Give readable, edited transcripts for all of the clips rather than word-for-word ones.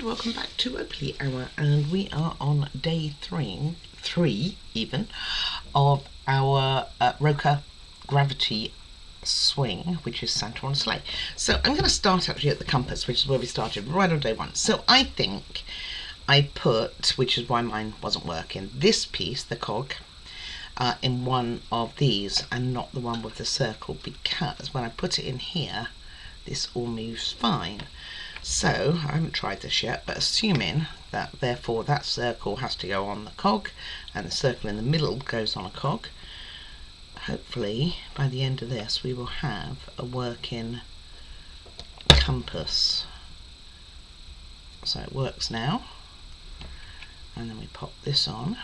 welcome back to Oakley Hour, and we are on day three even, of our Rokr gravity swing, which is Santa on a Sleigh. So I'm going to start actually at the compass, which is where we started right on day one. So I think I put, which is why mine wasn't working, this piece, the cog, in one of these and not the one with the circle, because when I put it in here, this all moves fine. So I haven't tried this yet, but assuming that therefore that circle has to go on the cog and the circle in the middle goes on a cog, hopefully by the end of this we will have a working compass. So it works now, and then we pop this on.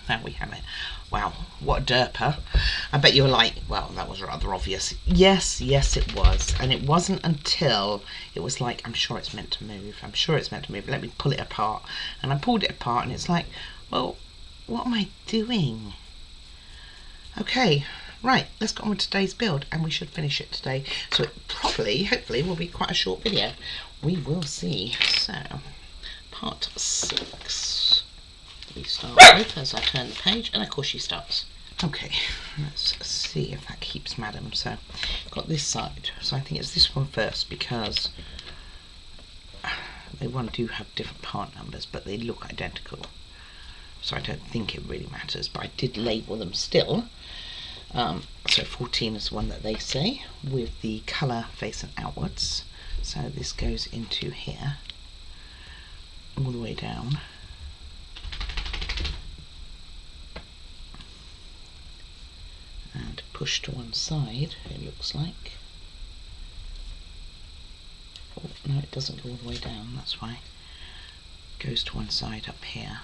Now we have it. Wow, what a derper. I bet you were like, well, that was rather obvious. Yes, it was. And it wasn't until it was like, I'm sure it's meant to move. I'm sure it's meant to move. Let me pull it apart. And I pulled it apart and it's like, well, what am I doing? Okay, right, let's get on with today's build, and we should finish it today. So it probably, hopefully, will be quite a short video. We will see. So, part 6. We start with as I turn the page, and of course she starts. Okay, let's see if that keeps Madam. So got this side, so I think it's this one first, because they do have different part numbers, but they look identical, so I don't think it really matters, but I did label them still. So 14 is the one that they say, with the colour facing outwards. So this goes into here all the way down, and push to one side, it looks like. Oh, no, it doesn't go all the way down, that's why. It goes to one side up here,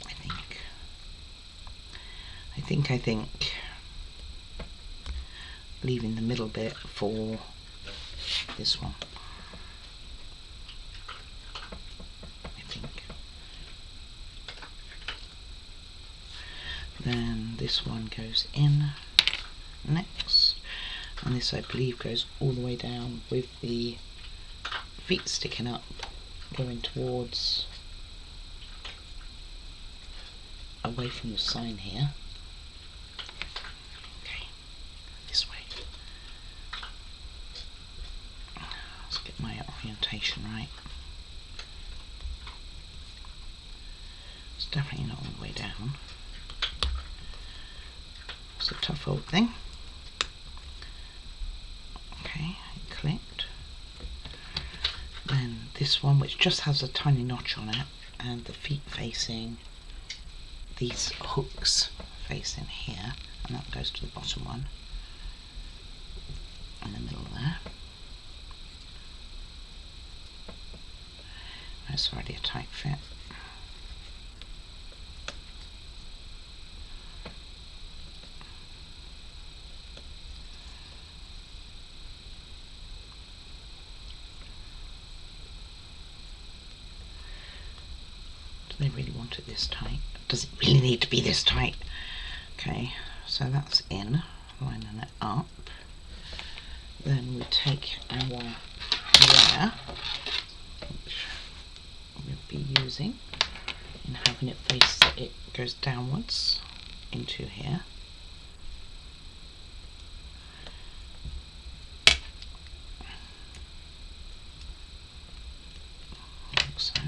I think. Leaving the middle bit for this one, I think. Then this one goes in next, and this I believe goes all the way down with the feet sticking up, going towards away from the sign here. Okay, this way. Let's get my orientation right. It's definitely not all the way down. It's a tough old thing. Okay, it clicked. Then this one, which just has a tiny notch on it, and the feet facing these hooks facing here, and that goes to the bottom one in the middle there. That's already a tight fit. They really want it this tight. Does it really need to be this tight? Okay, so that's in, lining it up. Then we take our wire, which we'll be using, and having it face, it goes downwards into here. Like so.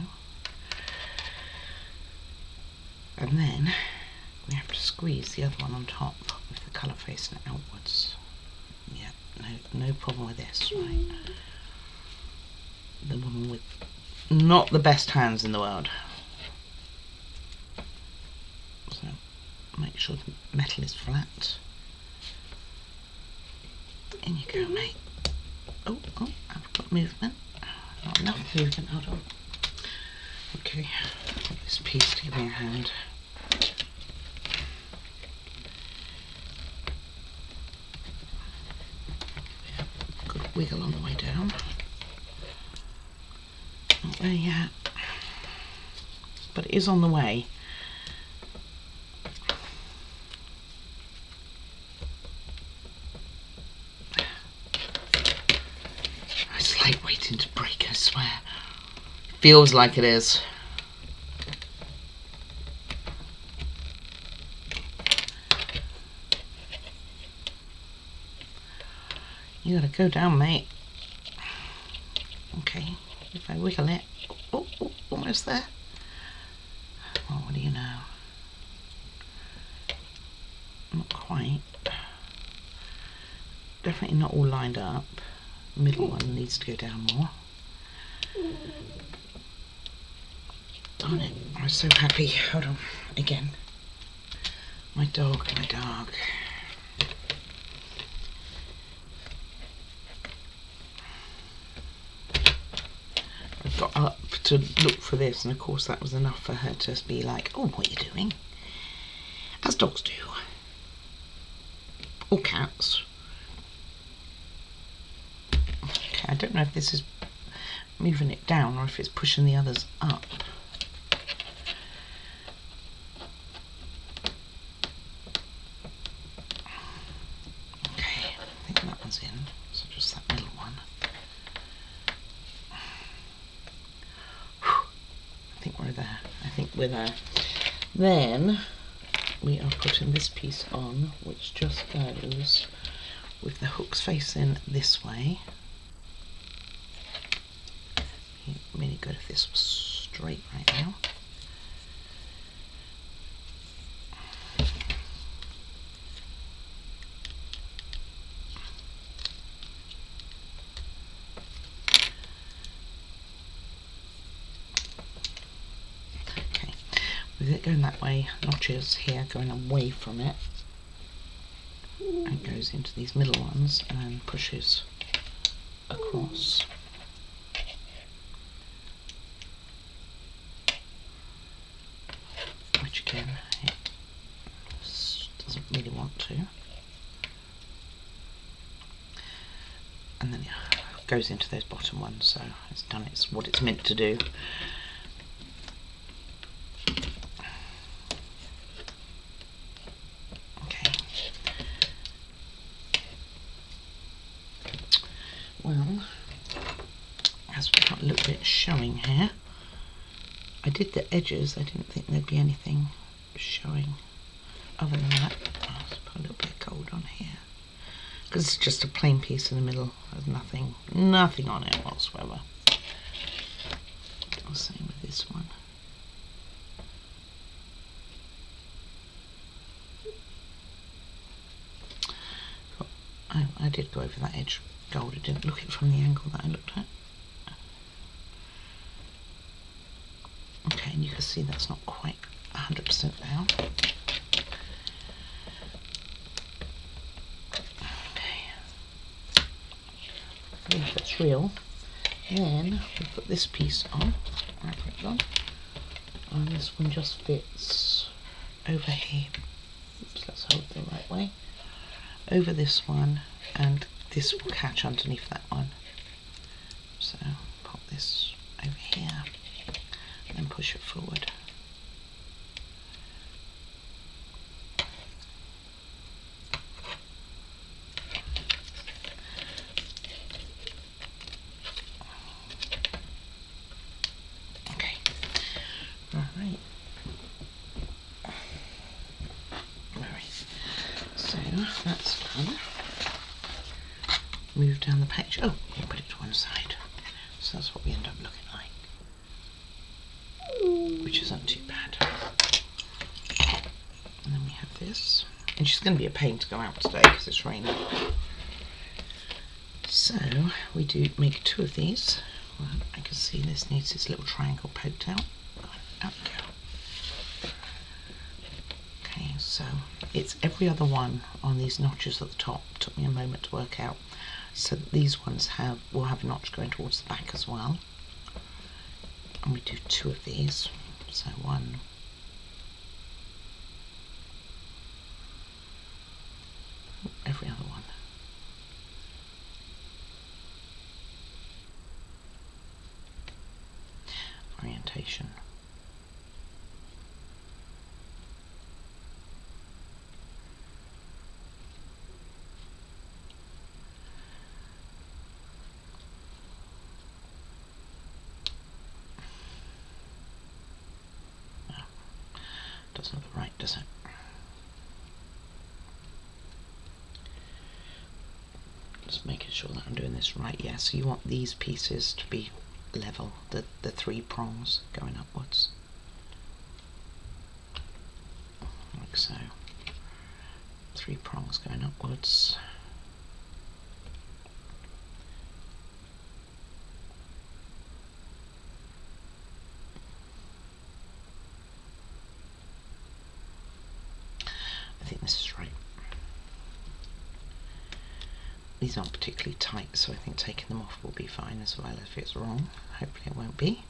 And then we have to squeeze the other one on top with the colour facing outwards. Yeah, no problem with this, right? The woman with not the best hands in the world. So make sure the metal is flat. In you go, mate. Oh, I've got movement. Not enough movement, hold on. Okay, got this piece to give me a hand. Yeah, good wiggle on the way down. Not there yet, but it is on the way. waiting to break, I swear. Feels like it is. You gotta go down, mate. Okay, if I wiggle it. Oh, almost there. Well, what do you know? Not quite. Definitely not all lined up. Middle one needs to go down more. Darn it, I'm so happy. Hold on, again. My dog, my dog. I got up to look for this, and of course that was enough for her to be like, oh, what are you doing? As dogs do. Or cats. Okay, I don't know if this is moving it down or if it's pushing the others up. Okay, I think that one's in, so just that middle one. I think we're there. I think we're there. Then we are putting this piece on, which just goes with the hooks facing this way. It'd be really good if this was straight right now. Okay, with it going that way, notches here going away from it. And goes into these middle ones and then pushes across. Which again, it doesn't really want to. And then it goes into those bottom ones, so it's done what it's meant to do. Okay. Well, as we've got a little bit showing here, I did the edges, I didn't think there'd be anything showing other than that. Let's put a little bit of gold on here. Because it's just a plain piece in the middle, there's nothing on it whatsoever. The same with this one. I did go over that edge gold, I didn't look at it from the angle that I looked at. Okay, and you can see that's not quite 100% down. Okay, I think that's real. Then we put this piece on, and this one just fits over here. Oops, let's hold it the right way. Over this one, and this will catch underneath that one. So pop this over here and then push it forward. Okay, alright. So that's done. Move down the page. Oh, you put it to one side. So that's what we end up looking like. Which isn't too bad. And then we have this. And she's going to be a pain to go out today because it's raining. So we do make 2 of these. Well, I can see this needs this little triangle poked out. Out we go. Okay, so it's every other one on these notches at the top. Took me a moment to work out. So that these ones will have a notch going towards the back as well. And we do 2 of these. So 1. Every other one. Orientation. Doesn't look right, does it? Just making sure that I'm doing this right. Yeah, so you want these pieces to be level, the 3 prongs going upwards. Like so. 3 prongs going upwards. I think this is right. These aren't particularly tight, so I think taking them off will be fine as well. If it's wrong, hopefully it won't be.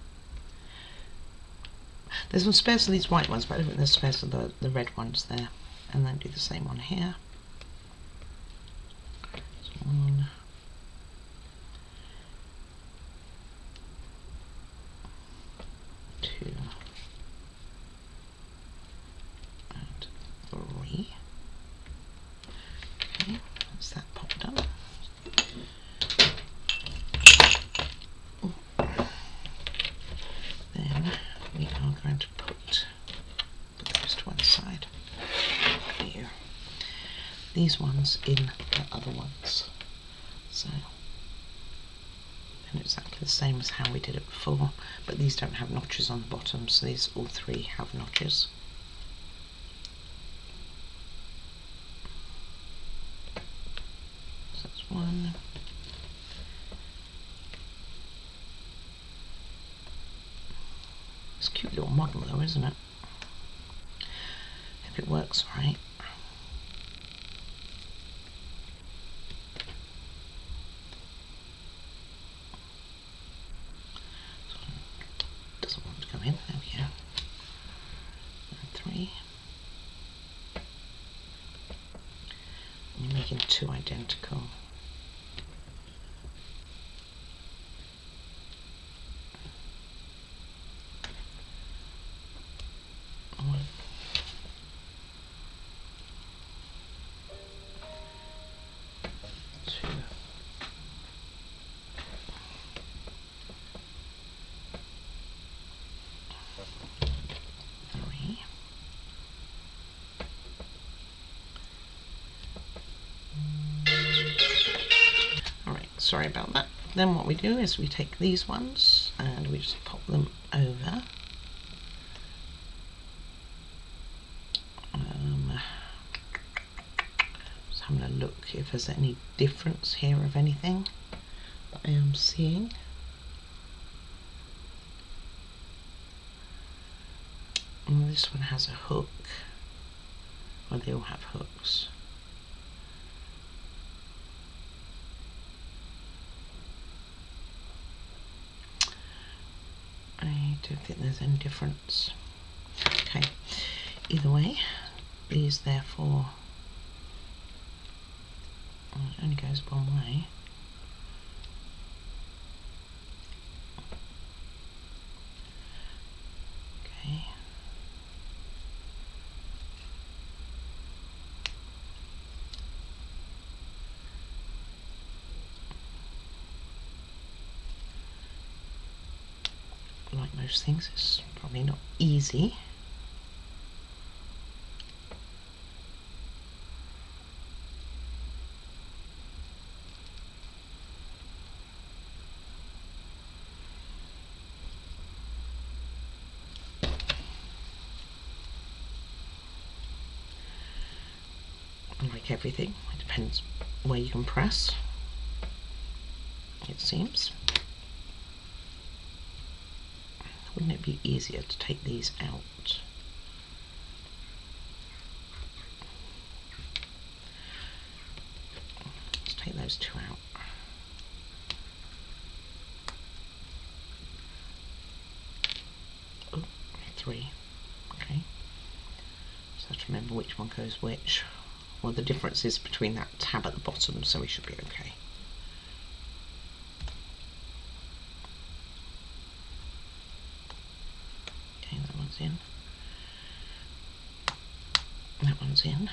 There's some spares for these white ones, but I don't think there's spares for the red ones there. And then do the same one here. So 1, 2, and 3. Okay, that's that popped up. Then we are going to put those to one side. Here. These ones in the other ones. So and exactly the same as how we did it before, but these don't have notches on the bottom, so these all 3 have notches. So that's 1. It's a cute little model though, isn't it? If it works right. Doesn't want to go in, there we go. And 3. And you're making 2 identical. Sorry about that. Then what we do is we take these ones and we just pop them over. Just having a look if there's any difference here of anything that I am seeing. And this one has a hook. Well, they all have hooks. I don't think there's any difference. Okay, either way, these therefore, well, it only goes one way. Okay. Like most things, it's probably not easy. Like everything, it depends where you can press, it seems. Wouldn't it be easier to take these out? Let's take those 2 out. Oh, 3. Okay. So I have to remember which one goes which. Well, the difference is between that tab at the bottom, so we should be okay. Okay, that one's in. That one's in.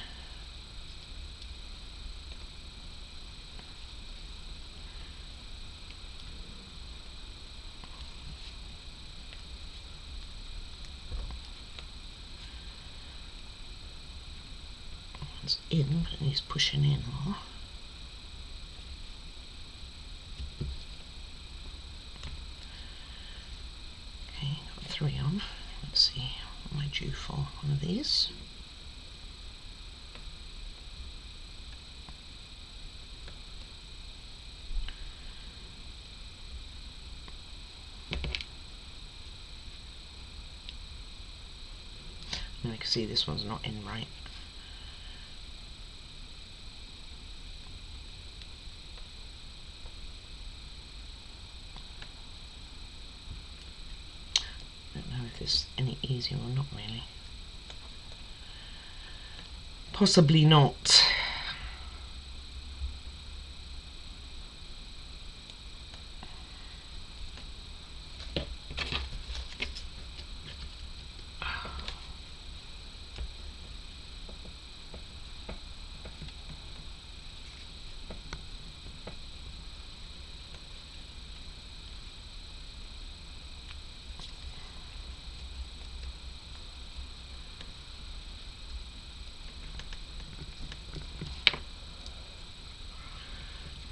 in, but it needs pushing in more. Okay, got 3 on. Let's see, what am I due for? One of these. And I can see this one's not in right. I don't know if it's any easier or not really. Possibly not.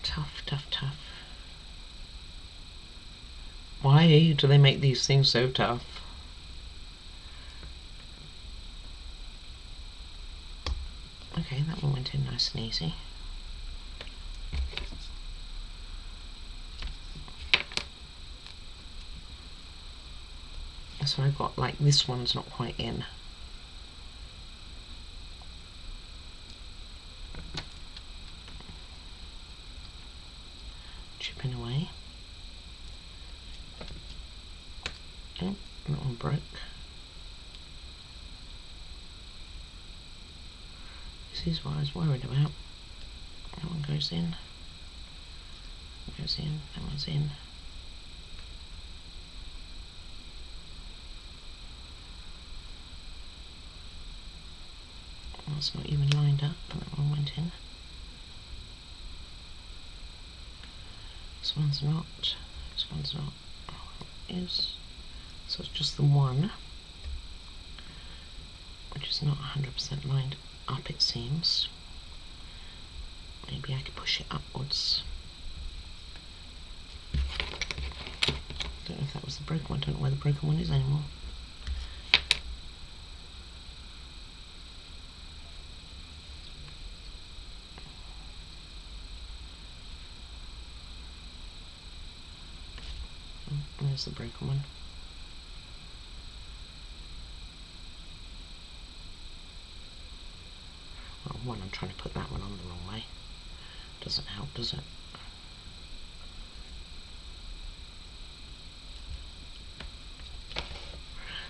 Tough, tough, tough. Why do they make these things so tough? Okay, that one went in nice and easy. So I've got, like, this one's not quite in. Chipping away. Oh, that one broke. This is what I was worried about. That one goes in. That goes in. That one's in. That's not even lined up, but that one went in. This one's not. This one's not. Oh, it is. So it's just the one, which is not 100% lined up, it seems. Maybe I could push it upwards. Don't know if that was the broken one. I don't know where the broken one is anymore. Oh, there's the broken one. Well, one, I'm trying to put that one on the wrong way. Doesn't help, does it?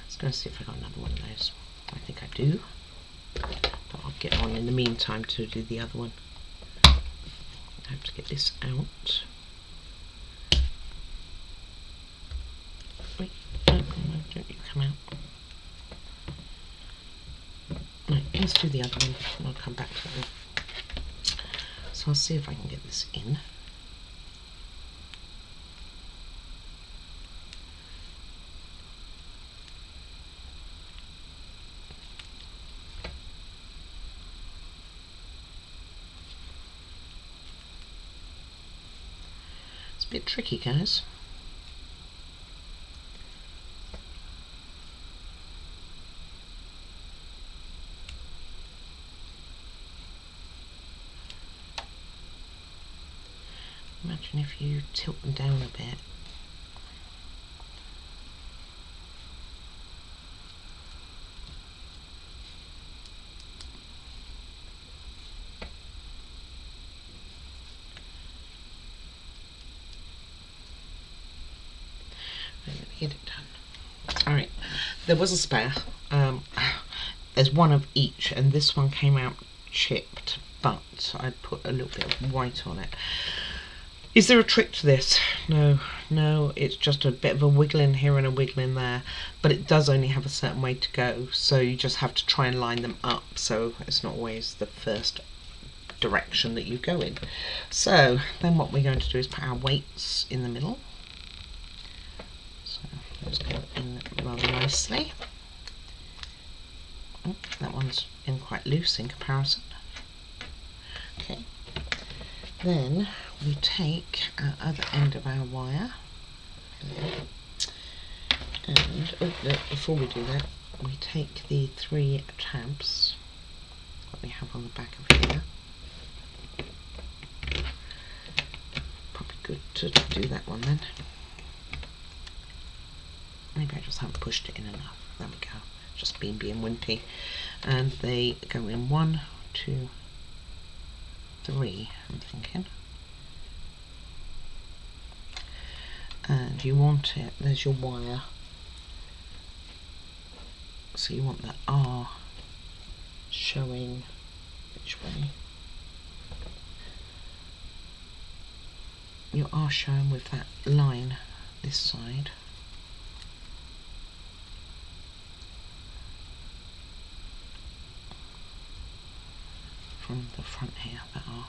Let's go and see if I got another one of those. I think I do. But I'll get on in the meantime to do the other one. I have to get this out. Wait, no, don't you come out. Right, let's do the other one and I'll come back to that one. So I'll see if I can get this in. It's a bit tricky, guys. Imagine if you tilt them down a bit. Let me get it done. Alright, there was a spare. There's one of each, and this one came out chipped, but I put a little bit of white on it. Is there a trick to this? No, it's just a bit of a wiggling here and a wiggling there, but it does only have a certain way to go, so you just have to try and line them up, so it's not always the first direction that you go in. So then what we're going to do is put our weights in the middle. So let's go in rather nicely. Oh, that one's in quite loose in comparison. Okay. Then we take our other end of our wire, and before we do that, we take the 3 tabs that we have on the back of here. Probably good to do that one then. Maybe I just haven't pushed it in enough. There we go. Just being wimpy. And they go in 1, 2, 3, I'm thinking. And you want it, there's your wire. So you want the R showing which way? Your R showing with that line this side. From the front here, that R.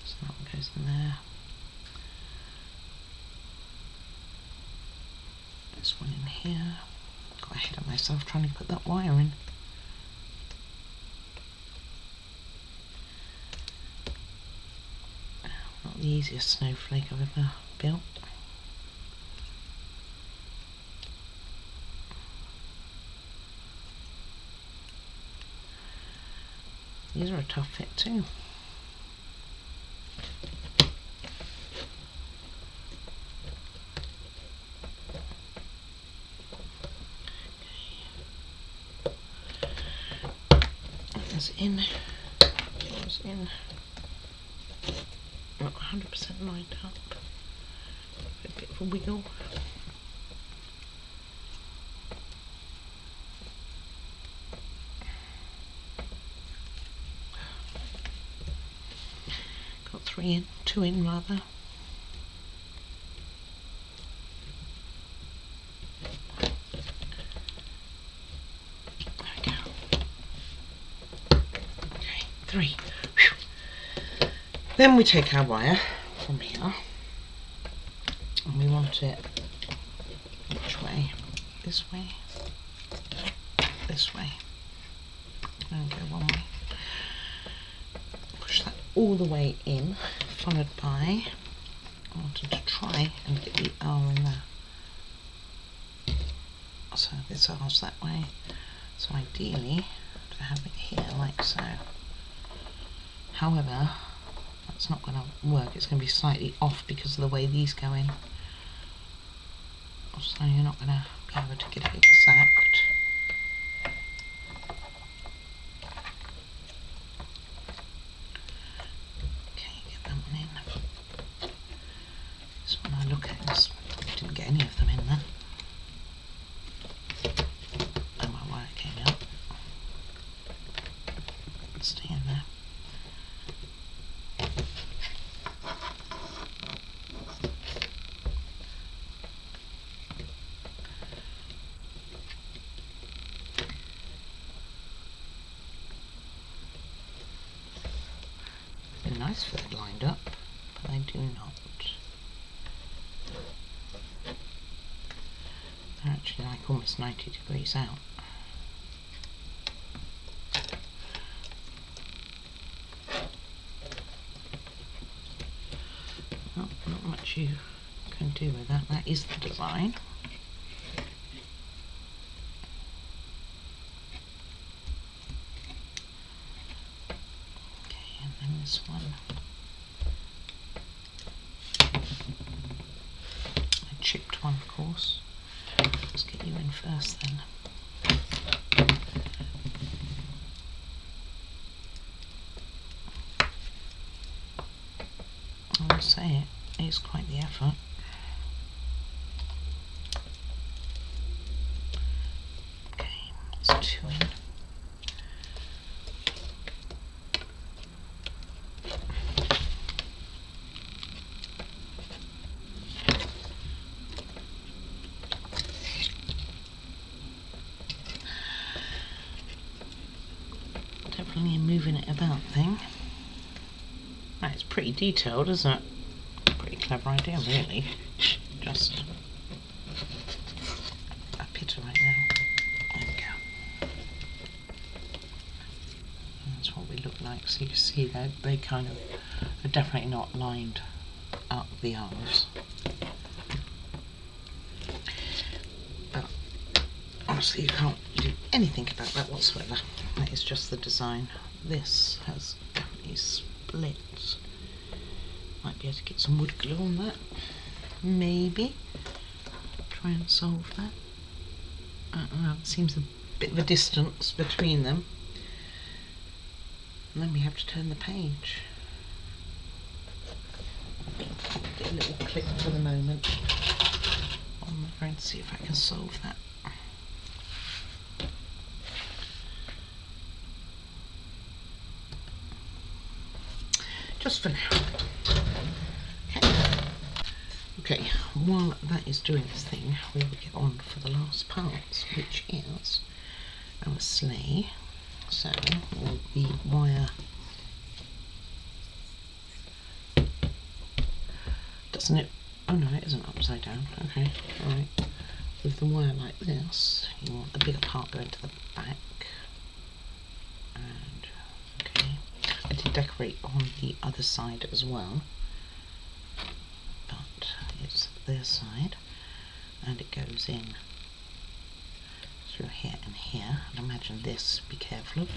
So that one goes in there. This one in here. Got ahead of myself trying to put that wire in. Not the easiest snowflake I've ever built. These are a tough fit too. In, goes in, not 100% lined up, a bit of a wiggle. Got 3 in, 2 in rather. There we go. 3. Whew. Then we take our wire from here and we want it which way? This way? This way. And go one way. Push that all the way in, followed by, I wanted to try and get the R in there. So this R's that way. So ideally, to have it here like so. However, that's not going to work. It's going to be slightly off because of the way these go in. So you're not going to be able to get it exact. Okay, get that one in. This one I look at is, didn't get any of them in there. Oh, my wire came out. Stay in there. Nice if they're lined up, but they do not. They're actually like almost 90 degrees out. Well, not much you can do with that. That is the design. This one. I chipped one, of course. Let's get you in first then. I will say it is quite the effort. Okay, it's 2 in. Definitely a moving it about thing. It's pretty detailed, isn't it? Pretty clever idea, really. Just a pitter right now. There we go. And that's what we look like So you can see that they kind of are definitely not lined up the arms. But honestly, you can't do anything about that whatsoever. That is just the design. This has definitely split. Might be able to get some wood glue on that. Maybe. Try and solve that. I don't know, it seems a bit of a distance between them. And then we have to turn the page. Get a little clip for the moment. I'm going to see if I can solve that. Just for now. Okay, while that is doing its thing, we will get on for the last part, which is our sleigh. So, all the wire doesn't it? Oh no, it isn't upside down. Okay, alright. With the wire like this, you want the bigger part going to the back. And, okay. I did decorate on the other side as well. But it's their side. And it goes in through here and here. And imagine this, be careful of.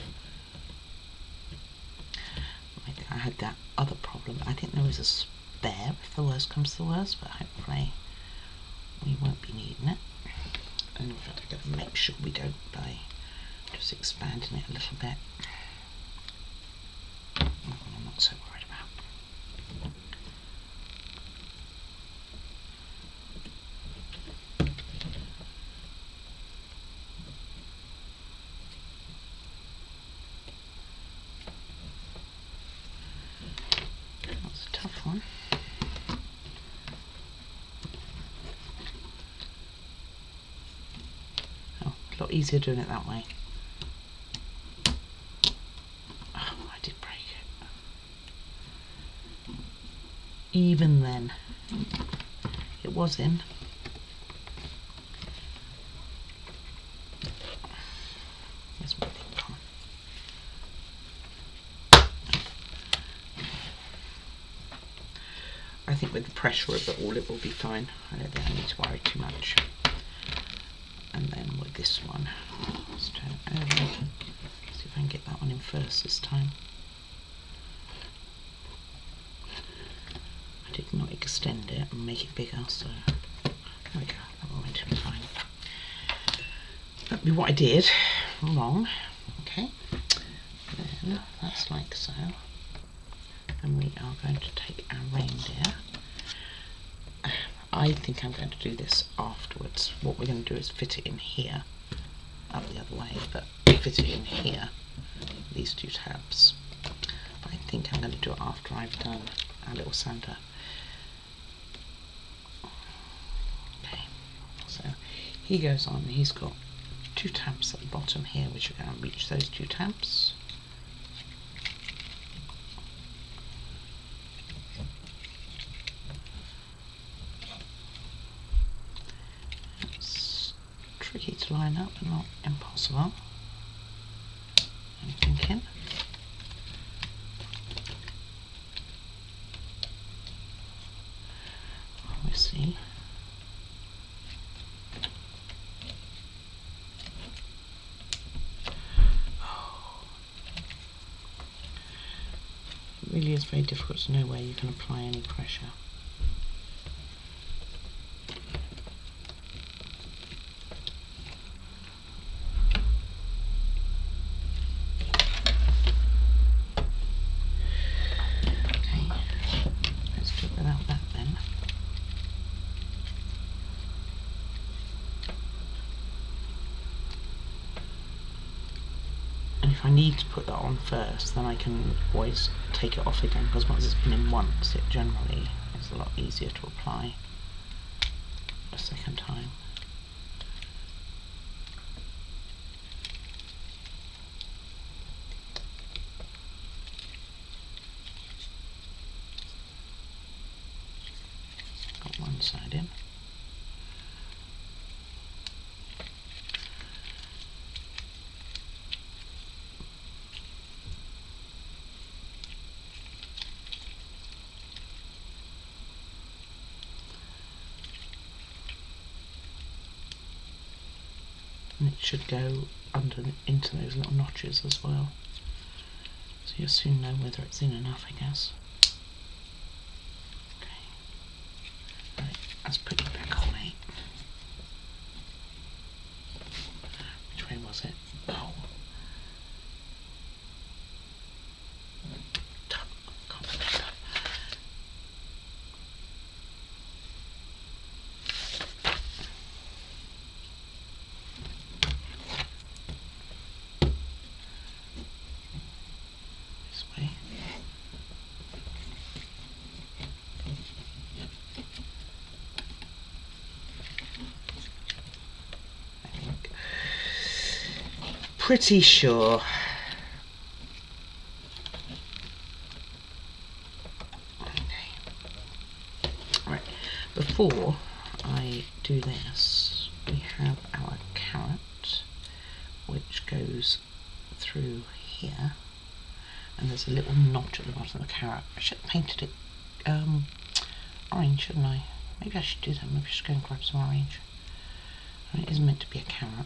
I had that other problem. I think there is a spare if the worst comes to the worst, but hopefully we won't be needing it. And in fact, I've got to make sure we don't by just expanding it a little bit. I'm not so worried about. That's a tough one. Oh, a lot easier doing it that way. Oh, I did break it. Even then, it was in. Where's my thing gone? I think with the pressure of it all, it will be fine. I don't think I need to worry too much. And then with this one, let's turn it over. See if I can get that one in first this time. I did not extend it and make it bigger, so there we go, that one went in fine. That'd be what I did wrong. Okay, then that's like so. And we are going to take our reindeer. I think I'm going to do this afterwards. What we're going to do is fit it in here, up the other way, but fit it in here, these two tabs. But I think I'm going to do it after I've done our little Santa. Okay, so he goes on, he's got two tabs at the bottom here, which are going to reach those two tabs. Tricky to line up, but not impossible. I'm thinking. We see. It really is very difficult to know where you can apply any pressure. If I need to put that on first, then I can always take it off again, because once it's been in once, it generally is a lot easier to apply a second time. Got one side in. should go into those little notches as well. So you'll soon know whether it's in enough, I guess. Okay. Right, let's put it back on 8. Which way was it? Oh. Pretty sure. Okay. Right. Before I do this, we have our carrot, which goes through here, and there's a little notch at the bottom of the carrot. I should have painted it orange, shouldn't I? Maybe I should do that. Maybe I should go and grab some orange. I mean, it is meant to be a carrot.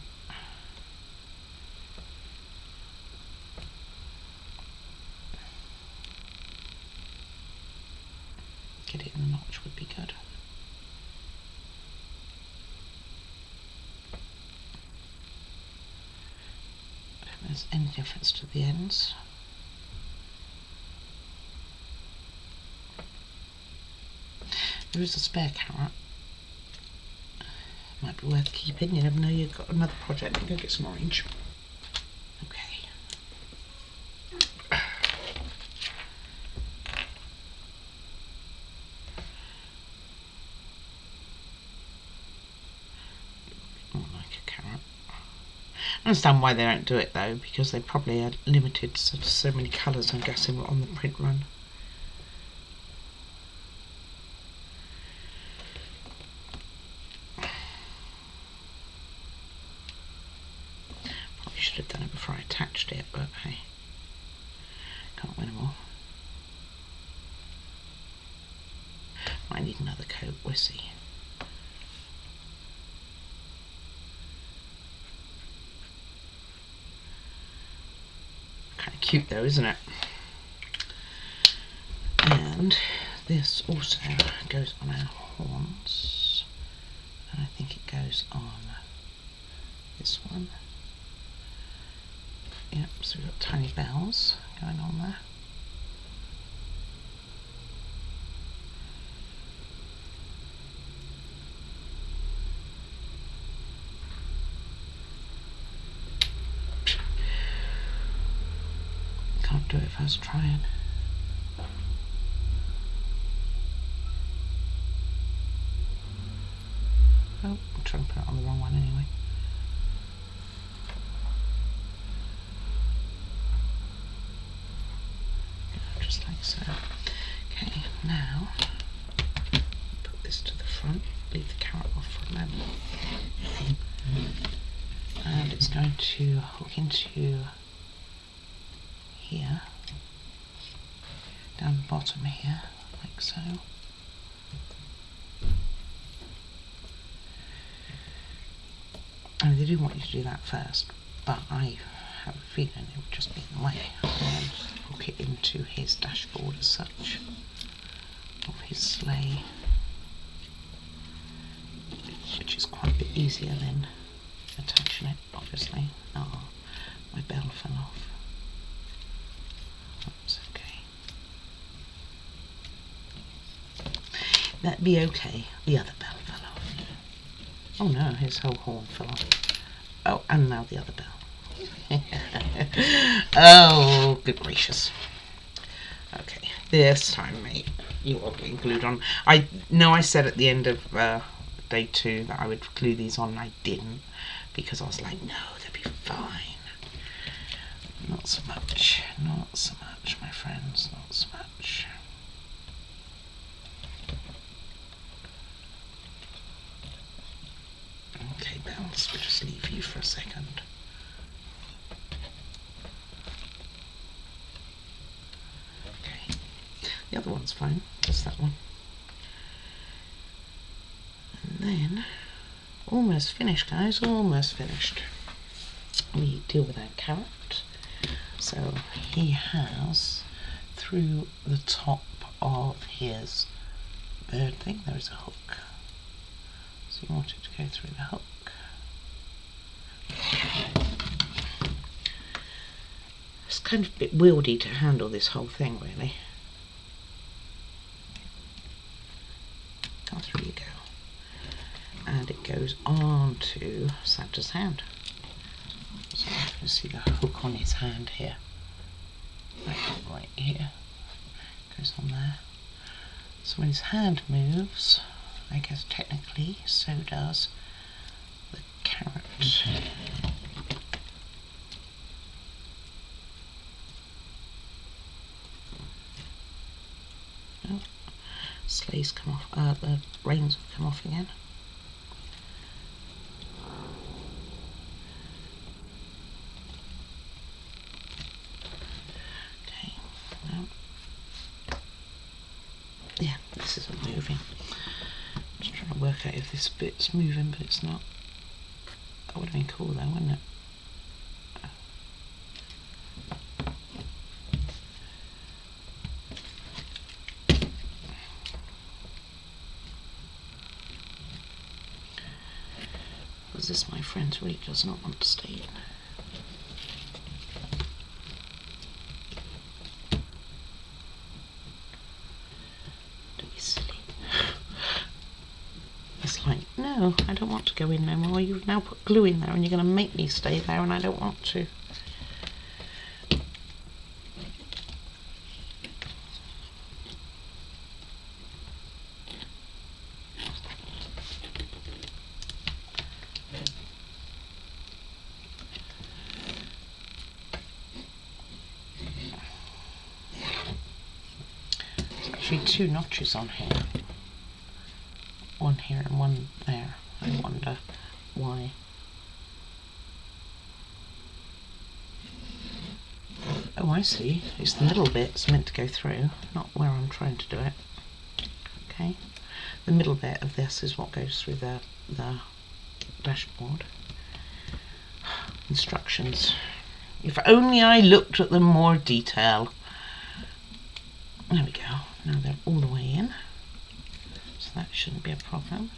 Get it in the notch would be good. I don't think there's any difference to the ends. There is a spare carrot. Might be worth keeping. You never know, you've got another project. Go get some orange. Okay. More like a carrot. I understand why they don't do it though, because they probably are limited to so many colours, I'm guessing, on the print run. Should have done it before I attached it, but hey, can't win them all. Might need another coat, we'll see. Kind of cute though, isn't it? And this also goes on our horns, and I think it goes on this one. Yep, so we've got tiny bells going on there. Can't do it if I was trying. Oh, I'm trying to put it on the wrong one anyway. Just like so. Okay, now put this to the front, leave the carrot off for a moment, and it's going to hook into here, down the bottom here, like so. I mean, they do want you to do that first, but I have a feeling it would just be in the way, and hook it into his dashboard as such, of his sleigh, which is quite a bit easier than attaching it, obviously. Oh, my bell fell off. That's okay. That'd be okay. The other bell fell off. Oh no, his whole horn fell off. Oh, and now the other bell. Oh, good gracious. Okay, this time, mate, you are getting glued on. I know I said at the end of day 2 that I would glue these on, and I didn't, because I was like, no, they'll be fine. Not so much, not so much, my friends, not so much. Okay, bells, we'll just leave you for a second. Okay, the other one's fine, just that one. And then, almost finished, guys, almost finished. we deal with our carrot. So he has, through the top of his bird thing, there is a hook. So you want it to go through the hook. It's kind of a bit wieldy to handle this whole thing, really. Oh, through you go. And it goes on to Santa's hand. So you see the hook on his hand here. Right here. Goes on there. So when his hand moves, I guess technically so does the carrot. Oh, Sleigh's come off, the reins have come off again. Okay, well, yeah, this isn't moving. Just trying to work out if this bit's moving, but it's not. That would have been cool though, wouldn't it? Because this, my friend, really does not want to stay in. Don't be silly. It's like, no, I don't want to go in no more. You've now put glue in there and you're going to make me stay there and I don't want to. There's actually two notches on here. One here and one there. I wonder why. Oh, I see. It's the middle bit's meant to go through, not where I'm trying to do it. Okay. The middle bit of this is what goes through the dashboard. Instructions. If only I looked at them more detail. There we go. Now they're all the way in. So that shouldn't be a problem.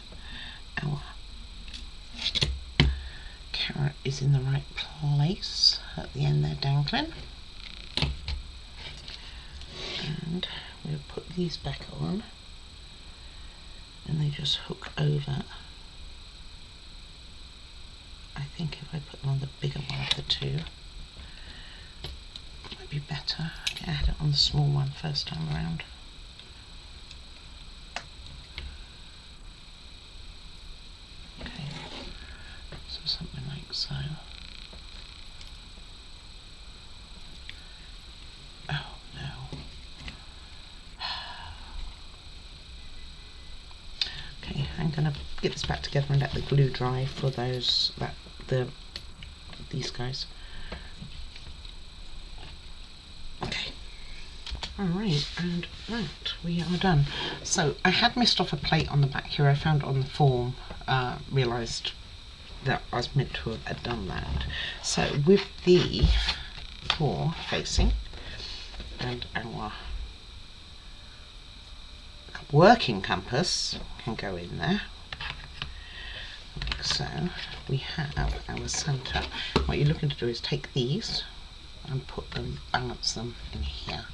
Our carrot is in the right place at the end there, dangling. And we'll put these back on and they just hook over. I think if I put them on the bigger one of the two, it might be better. I had it on the small one first time around. Okay, so something like so. Oh no. Okay, I'm gonna get this back together and let the glue dry for these guys. Okay. Alright, and that, we are done. So I had missed off a plate on the back here. I found it on the form, realised that I was meant to have done that. So with the four facing and our working compass can go in there. Like so, we have our Santa. What you're looking to do is take these and put them, balance them in here.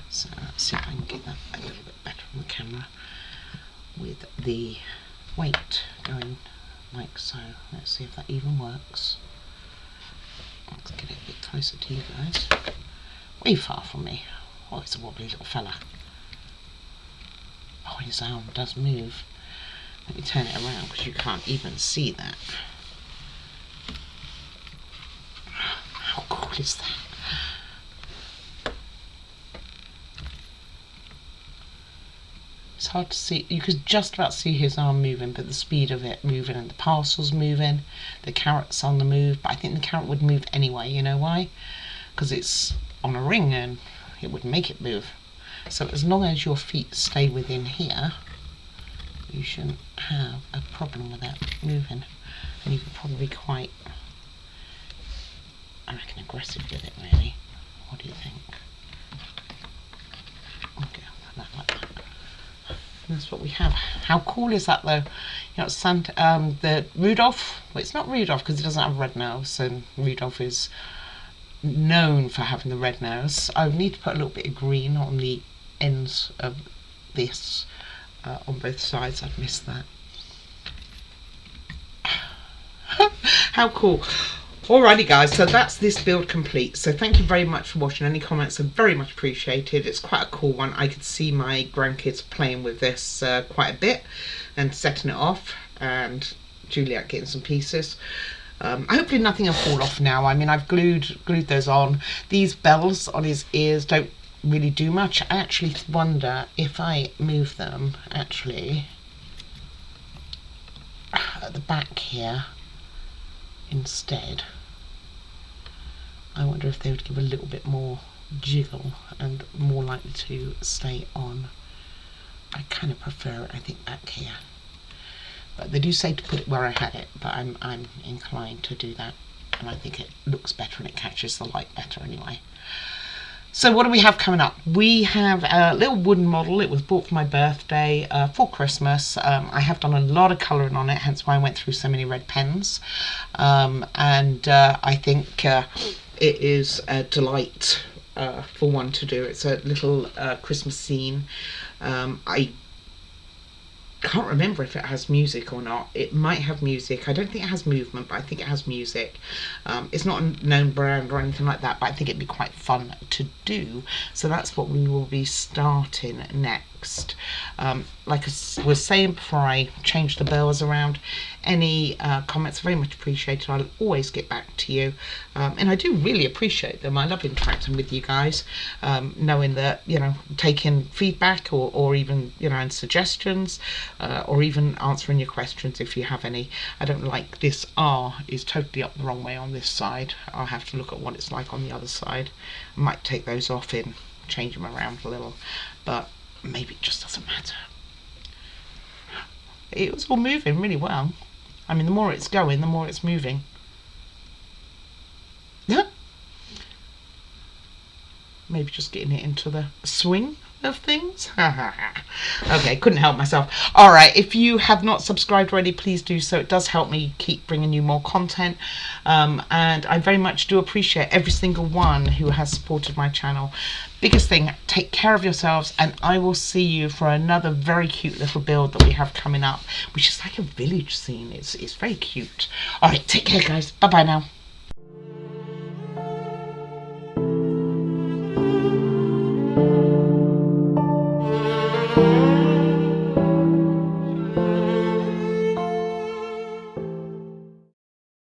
So let's see if I can get that a little bit better on the camera with the weight going like so. Let's see if that even works. Let's get it a bit closer to you guys. Way far from me. Oh, it's a wobbly little fella. Oh, his arm does move. Let me turn it around because you can't even see that. How cool is that? It's hard to see. You could just about see his arm moving, but the speed of it moving and the parcel's moving, the carrot's on the move, but I think the carrot would move anyway. You know why? Because it's on a ring and it would make it move. So as long as your feet stay within here, you shouldn't have a problem with that moving. And you can probably quite I reckon, aggressive with it, really. What do you think? Okay, like that. And that's what we have. How cool is that, though? You know, Santa, the Rudolph. Well, it's not Rudolph because he doesn't have red nose, and Rudolph is known for having the red nose. I need to put a little bit of green on the ends of this on both sides. I've missed that. How cool. Alrighty guys, so that's this build complete. So thank you very much for watching. Any comments are very much appreciated. It's quite a cool one. I could see my grandkids playing with this quite a bit and setting it off, and Juliet getting some pieces. Hopefully nothing will fall off now. I mean, I've glued those on. These bells on his ears don't really do much. I actually wonder if I move them actually at the back here instead. I wonder if they would give a little bit more jiggle and more likely to stay on. I kind of prefer it, I think, back here. But they do say to put it where I had it, but I'm inclined to do that. And I think it looks better and it catches the light better anyway. So what do we have coming up? We have a little wooden model. It was bought for my birthday for Christmas. I have done a lot of colouring on it, hence why I went through so many red pens. I think it is a delight for one to do. It's a little Christmas scene. I can't remember if it has music or not. It might have music. I don't think it has movement, but I think it has music. It's not a known brand or anything like that, but I think it'd be quite fun to do. So that's what we will be starting next. Like I was saying before I change the bells around, any comments are very much appreciated. I'll always get back to you, and I do really appreciate them. I love interacting with you guys, knowing that, you know, taking feedback or even, you know, and suggestions, or even answering your questions if you have any. I don't like this R is totally up the wrong way on this side. I'll have to look at what it's like on the other side. I might take those off and change them around a little, but maybe it just doesn't matter. It was all moving really well. I mean, the more it's going, the more it's moving. Yeah. Maybe just getting it into the swing of things. Okay, couldn't help myself. All right, if you have not subscribed already, please do so. It does help me keep bringing you more content, and I very much do appreciate every single one who has supported my channel. Biggest thing, take care of yourselves, and I will see you for another very cute little build that we have coming up, which is like a village scene. It's very cute. All right, take care guys. Bye bye now.